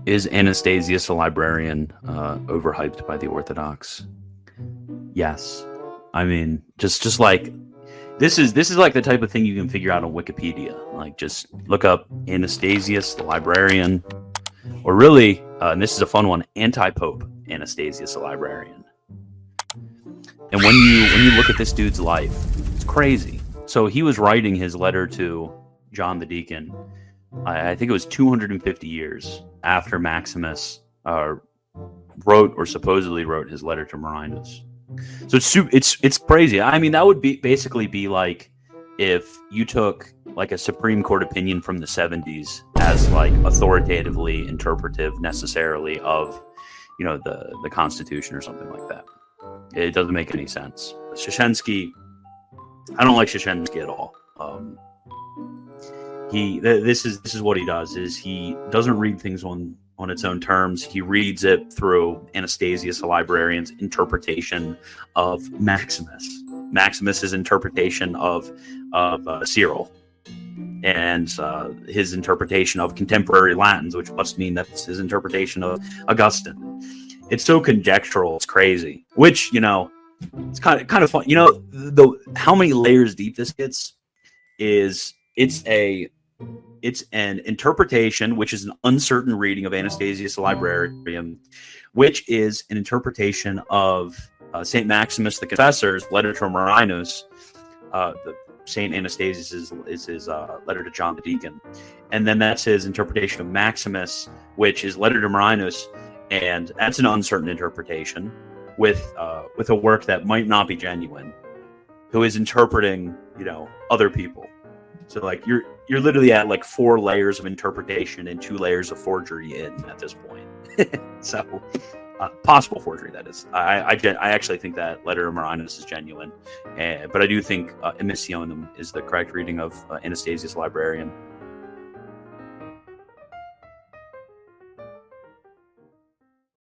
Is Anastasius a librarian overhyped by the Orthodox? Yes. I mean, just like this is like the type of thing you can figure out on Wikipedia. Like, just look up Anastasius the librarian, or really, and this is a fun one, anti-Pope Anastasius the librarian. And when you look at this dude's life, it's crazy. So he was writing his letter to John the Deacon. I think it was 250 years after Maximus wrote or supposedly wrote his letter to Marinus. So it's crazy. I mean, that would basically be like if you took like a Supreme Court opinion from the 70s as like authoritatively interpretive necessarily of, you know, the Constitution or something like that. It doesn't make any sense. Siecienski, I don't like Siecienski at all. This is what he does, is he doesn't read things on its own terms. He reads it through Anastasius, the librarian's interpretation of Maximus's interpretation of Cyril, and his interpretation of contemporary Latins, which must mean that's his interpretation of Augustine. It's so conjectural, it's crazy. Which, you know, it's kind of fun. You know, how many layers deep this gets is it's an interpretation, which is an uncertain reading of Anastasius the librarian, which is an interpretation of Saint Maximus the Confessor's letter to Marinus. Saint Anastasius is his letter to John the Deacon, and then that's his interpretation of Maximus, which is letter to Marinus, and that's an uncertain interpretation with a work that might not be genuine, who is interpreting, you know, other people. So like you're literally at like 4 layers of interpretation and 2 layers of forgery at this point. So possible forgery, that is. I actually think that letter to Marinus is genuine, but I do think Emissionum is the correct reading of Anastasius Librarian.